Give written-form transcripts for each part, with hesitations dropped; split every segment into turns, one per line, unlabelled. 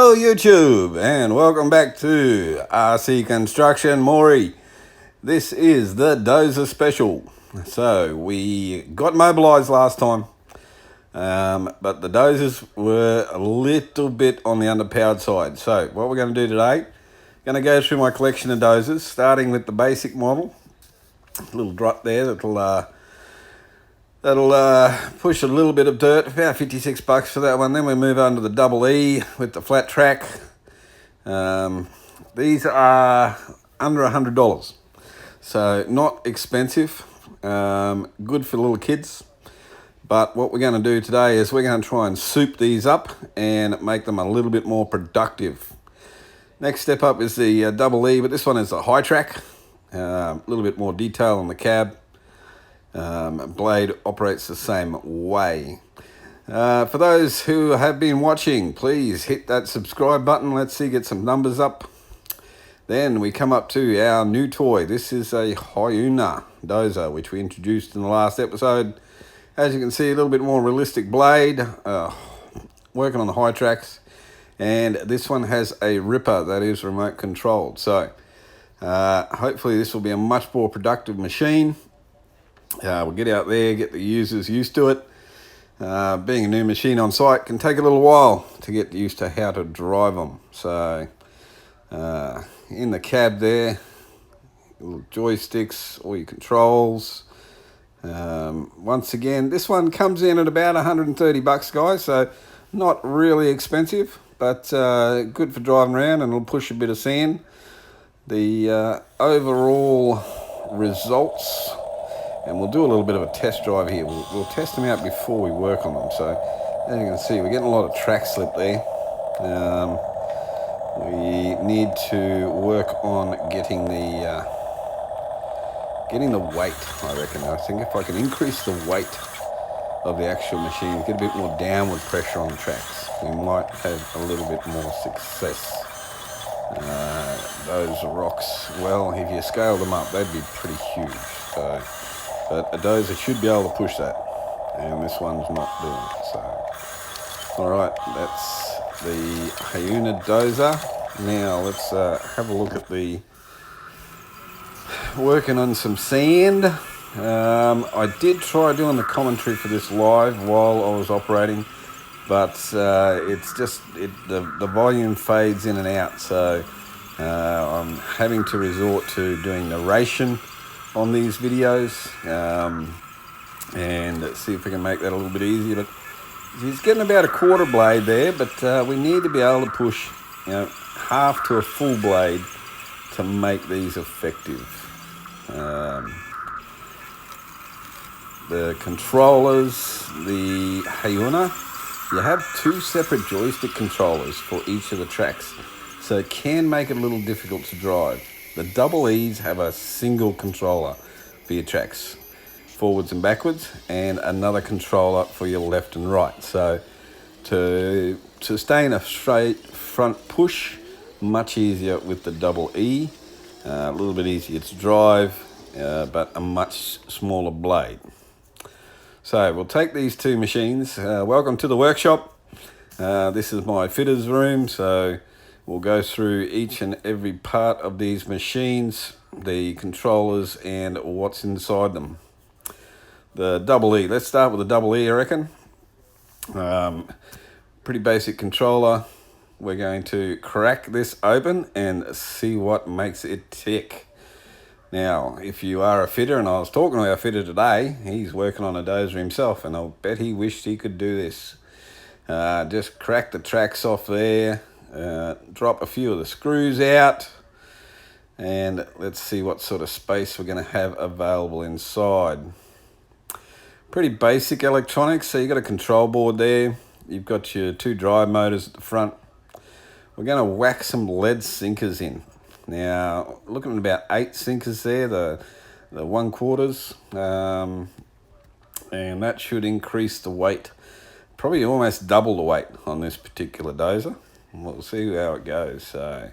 Hello YouTube and welcome back to RC Construction Maury. This is the Dozer special. So we got mobilized last time, but the dozers were a little bit on the underpowered side. So what we're going to do today, going to go through my collection of dozers, starting with the basic model. A little drop there that'll push a little bit of dirt, about 56 bucks for that one. Then we move on to the double E with the flat track. These are under $100, so not expensive, good for little kids. But what we're going to do today is we're going to try and soup these up and make them a little bit more productive. Next step up is the double E, but this one is a high track, a little bit more detail on the cab. Blade operates the same way. For those who have been watching, please hit that subscribe button. Let's see, get some numbers up. Then we come up to our new toy. This is a Hyuna dozer, which we introduced in the last episode. As you can see, a little bit more realistic blade, working on the high tracks. And this one has a ripper that is remote controlled. So hopefully this will be a much more productive machine. We'll get out there, get the users used to it. Being a new machine on site can take a little while to get used to how to drive them. So in the cab there, little joysticks, all your controls. Once again, this one comes in at about 130 bucks, guys, so not really expensive, but good for driving around, and it'll push a bit of sand. The overall results, and we'll do a little bit of a test drive here. We'll test them out before we work on them. So as you can see, we're getting a lot of track slip there. We need to work on getting the weight, I reckon. I think if I can increase the weight of the actual machine, get a bit more downward pressure on the tracks, we might have a little bit more success. Those rocks, well, if you scale them up, they'd be pretty huge. So, but a dozer should be able to push that, and this one's not doing it. So, all right, that's the Hyuna dozer. Now let's have a look at the working on some sand. I did try doing the commentary for this live while I was operating, but it's just the volume fades in and out. So I'm having to resort to doing narration on these videos, and let's see if we can make that a little bit easier. But he's getting about a quarter blade there, but we need to be able to push, half to a full blade to make these effective. The controllers, the Hyuna, you have two separate joystick controllers for each of the tracks, so it can make it a little difficult to drive. The double E's have a single controller for your tracks, forwards and backwards, and another controller for your left and right. So to stay in a straight front push, much easier with the double E, a little bit easier to drive, but a much smaller blade. So we'll take these two machines. Welcome to the workshop. This is my fitter's room, so we'll go through each and every part of these machines, the controllers, and what's inside them. The double E, let's start with the double E, I reckon. Pretty basic controller. We're going to crack this open and see what makes it tick. Now, if you are a fitter, and I was talking to our fitter today, he's working on a dozer himself, and I'll bet he wished he could do this. Just crack the tracks off there, drop a few of the screws out, and let's see what sort of space we're going to have available inside. Pretty basic electronics. So you've got a control board there, you've got your two drive motors at the front. We're going to whack some lead sinkers in. Now, looking at about 8 sinkers there, the 1/4, and that should increase the weight, probably almost double the weight on this particular dozer. We'll see how it goes. So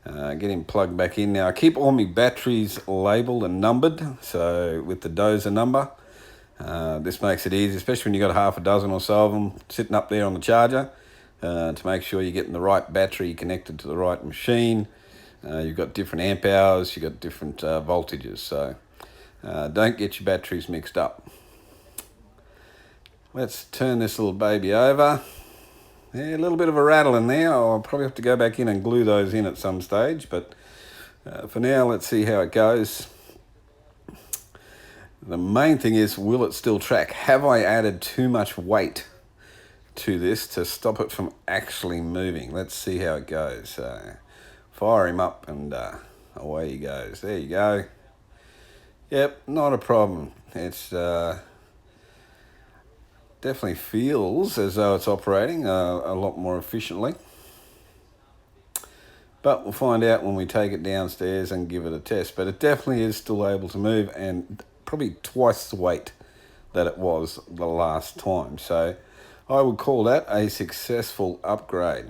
get him plugged back in. Now, I keep all my batteries labelled and numbered, so with the dozer number. This makes it easy, especially when you've got half a dozen or so of them sitting up there on the charger. to make sure you're getting the right battery connected to the right machine. You've got different amp hours, you've got different voltages, so don't get your batteries mixed up. Let's turn this little baby over. Yeah, a little bit of a rattle in there. I'll probably have to go back in and glue those in at some stage, but for now, let's see how it goes. The main thing is, will it still track? Have I added too much weight to this to stop it from actually moving? Let's see how it goes. Fire him up and away he goes. There you go. Yep, not a problem. It's definitely feels as though it's operating a lot more efficiently. But we'll find out when we take it downstairs and give it a test. But it definitely is still able to move, and probably twice the weight that it was the last time. So I would call that a successful upgrade.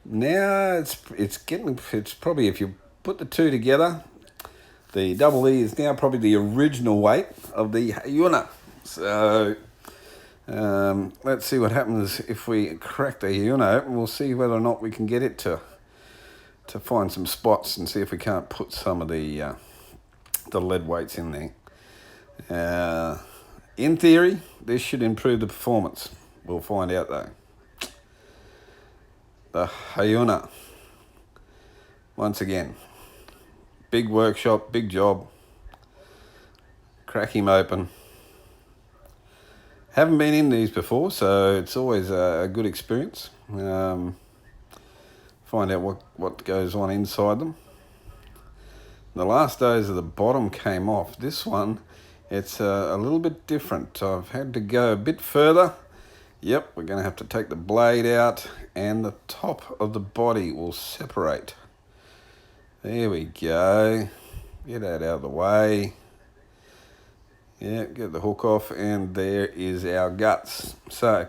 Now it's probably, if you put the two together, the double E is now probably the original weight of the Hyuna. So let's see what happens if we crack the Hyuna open. We'll see whether or not we can get it to find some spots and see if we can't put some of the lead weights in there. In theory, this should improve the performance. We'll find out though. The Hyuna. Once again, big workshop, big job. Crack him open. Haven't been in these before, so it's always a good experience. Find out what goes on inside them. The last dozer, the bottom came off. This one, it's a little bit different. I've had to go a bit further. Yep, we're going to have to take the blade out and the top of the body will separate. There we go. Get that out of the way. Yeah, get the hook off, and there is our guts. So,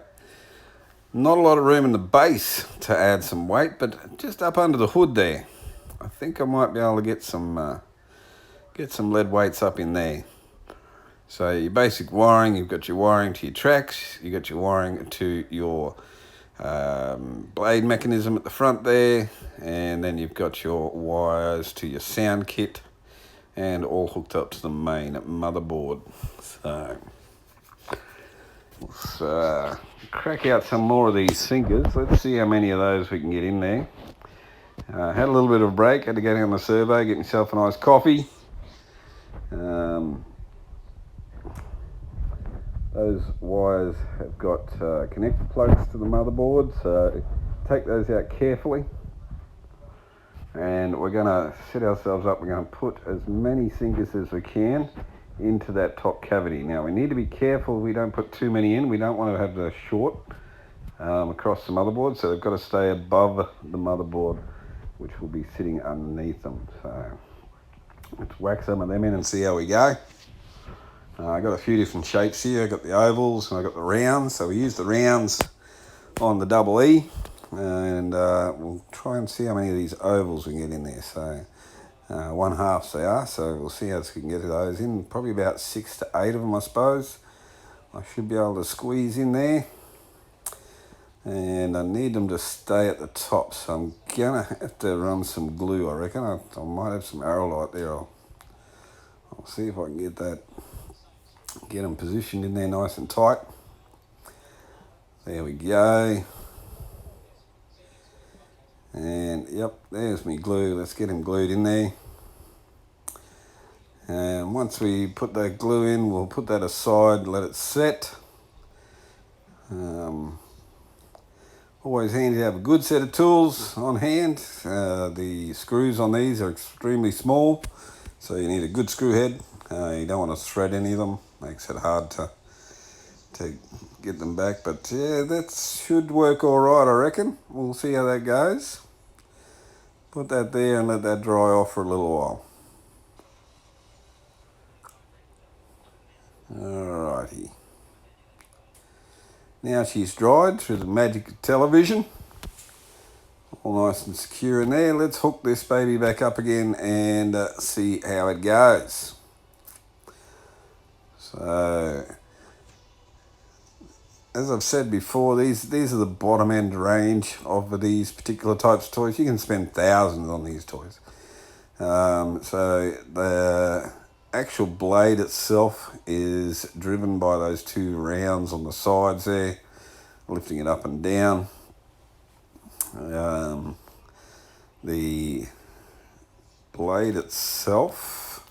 not a lot of room in the base to add some weight, but just up under the hood there, I think I might be able to get some lead weights up in there. So your basic wiring, you've got your wiring to your tracks, you've got your wiring to your blade mechanism at the front there, and then you've got your wires to your sound kit, and all hooked up to the main motherboard. So let's crack out some more of these sinkers. Let's see how many of those we can get in there. Had a little bit of a break, had to go down the survey, get myself a nice coffee. Those wires have got connector plugs to the motherboard, so take those out carefully. And we're going to set ourselves up. We're going to put as many sinkers as we can into that top cavity. Now we need to be careful we don't put too many in. We don't want to have the short across the motherboard, so they've got to stay above the motherboard, which will be sitting underneath them. So let's whack some of them in and see how we go. I got a few different shapes here. I got the ovals and I got the rounds. So we use the rounds on the double E, and we'll try and see how many of these ovals we can get in there. So 1/2 they are. So we'll see how we can get those in. Probably about 6 to 8 of them, I suppose. I should be able to squeeze in there. And I need them to stay at the top, so I'm gonna have to run some glue. I reckon I might have some Arrowlite there. I'll see if I can get them positioned in there nice and tight. There we go. And yep, there's me glue. Let's get him glued in there. And once we put that glue in, we'll put that aside, let it set. Always handy to have a good set of tools on hand. The screws on these are extremely small, so you need a good screw head. You don't want to thread any of them. Makes it hard to get them back. But yeah, that should work all right, I reckon. We'll see how that goes. Put that there and let that dry off for a little while. Alrighty. Now she's dried through the magic of television. All nice and secure in there. Let's hook this baby back up again and see how it goes. So as I've said before, these are the bottom end range of these particular types of toys. You can spend thousands on these toys. So the actual blade itself is driven by those two rounds on the sides there, lifting it up and down. The blade itself,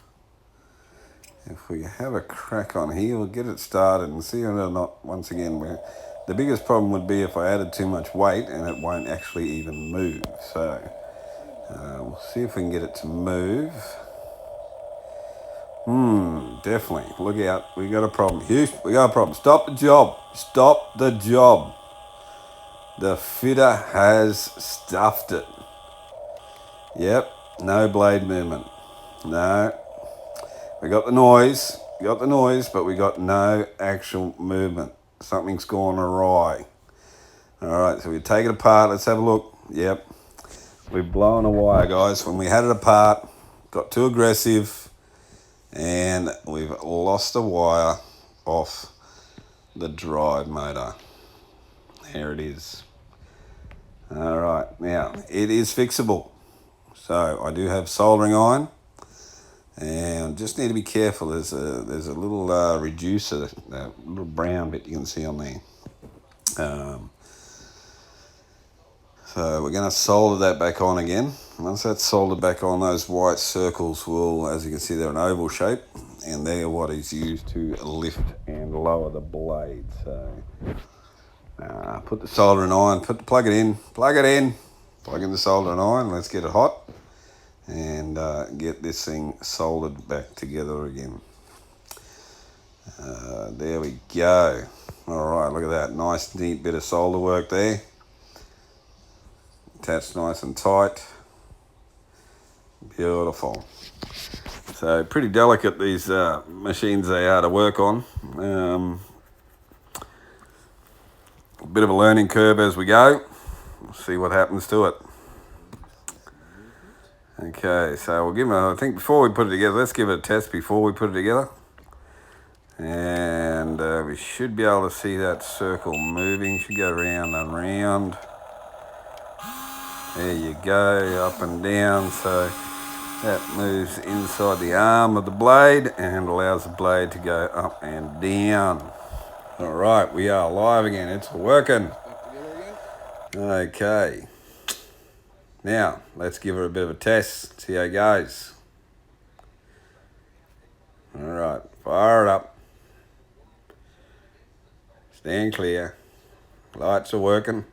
if we have a crack on here, we'll get it started and see whether or not, once again, the biggest problem would be if I added too much weight and it won't actually even move. So we'll see if we can get it to move. Definitely. Look out. We got a problem. Houston, we got a problem. Stop the job. Stop the job. The fitter has stuffed it. Yep. No blade movement. No. We got the noise. We got the noise, but we got no actual movement. Something's gone awry. All right. So we take it apart. Let's have a look. Yep. We've blown a wire, guys. When we had it apart, got too aggressive, and we've lost a wire off the drive motor. There it is. All right, now it is fixable. So I do have soldering iron, and just need to be careful. There's a little reducer, that little brown bit you can see on there. So we're going to solder that back on again. Once that's soldered back on, those white circles will, as you can see, they're an oval shape, and they're what is used to lift and lower the blade. So put the soldering iron, plug it in, plug in the soldering iron. Let's get it hot and get this thing soldered back together again. There we go. All right, look at that. Nice, neat bit of solder work there. Attached nice and tight. Beautiful. So pretty delicate, these machines they are to work on. A bit of a learning curve as we go. We'll see what happens to it. Okay, so we'll give it, I think before we put it together, let's give it a test before we put it together. And we should be able to see that circle moving. Should go round and round. There you go, up and down. So that moves inside the arm of the blade and allows the blade to go up and down. All right, we are live again. It's working. Okay. Now, let's give her a bit of a test, see how it goes. All right, fire it up. Stand clear. Lights are working.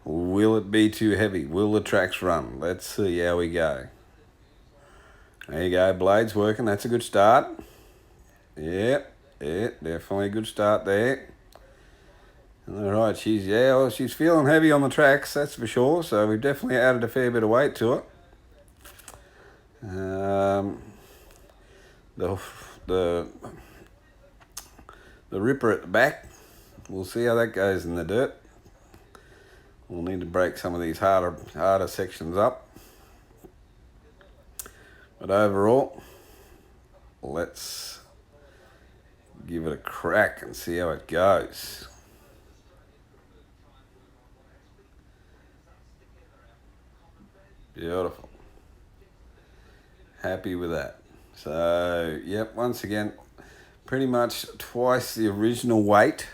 Will it be too heavy? Will the tracks run? Let's see how we go. There you go, blade's working. That's a good start. Yep, definitely a good start there. All right, she's feeling heavy on the tracks, that's for sure. So we've definitely added a fair bit of weight to it. The ripper at the back, we'll see how that goes in the dirt. We'll need to break some of these harder sections up. But overall, let's give it a crack and see how it goes. Beautiful. Happy with that. So, yep, once again, pretty much twice the original weight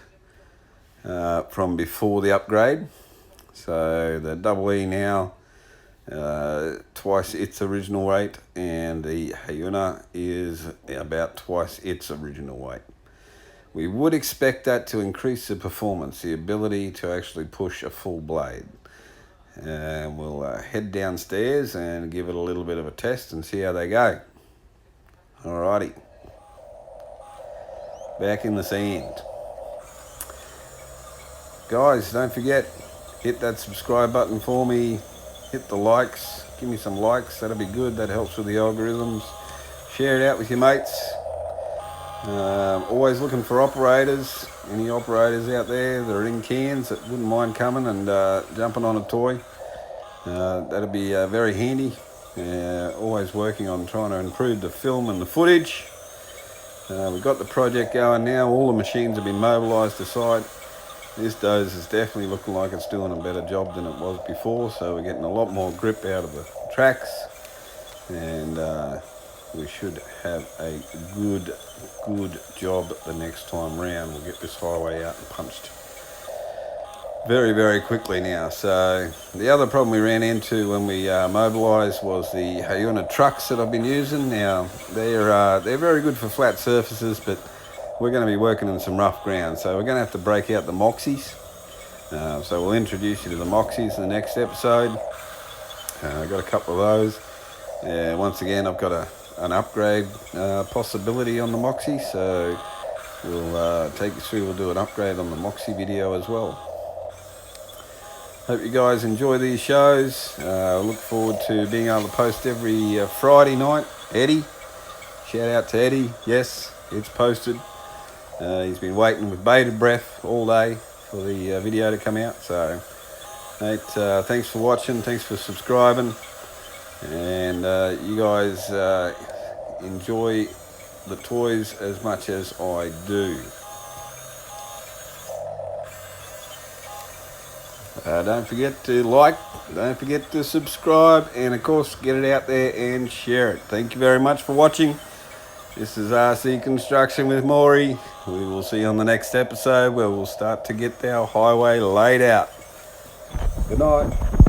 from before the upgrade. So the double E now, twice its original weight, and the Hyuna is about twice its original weight. We would expect that to increase the performance, the ability to actually push a full blade. And we'll head downstairs and give it a little bit of a test and see how they go. Alrighty. Back in the sand. Guys, don't forget, hit that subscribe button for me. Hit the likes. Give me some likes. That'll be good. That helps with the algorithms. Share it out with your mates. Always looking for operators. Any operators out there that are in Cairns that wouldn't mind coming and jumping on a toy. That'd be very handy. Always working on trying to improve the film and the footage. We've got the project going now. All the machines have been mobilised to site. This dozer is definitely looking like it's doing a better job than it was before, so we're getting a lot more grip out of the tracks, and we should have a good job the next time round. We'll get this highway out and punched very quickly now. So the other problem we ran into when we mobilised was the Hyuna trucks that I've been using. Now they're very good for flat surfaces, but we're going to be working in some rough ground, so we're going to have to break out the Moxies. So we'll introduce you to the Moxies in the next episode. I've got a couple of those. Once again, I've got an upgrade possibility on the Moxie, so we'll take you through. We'll do an upgrade on the Moxie video as well. Hope you guys enjoy these shows. Look forward to being able to post every Friday night. Eddie, shout out to Eddie. Yes, it's posted. He's been waiting with bated breath all day for the video to come out. So, mate, thanks for watching. Thanks for subscribing. And you guys enjoy the toys as much as I do. Don't forget to like, don't forget to subscribe, and of course get it out there and share it. Thank you very much for watching. This is RC Construction with Maury. We will see you on the next episode where we'll start to get our highway laid out. Good night.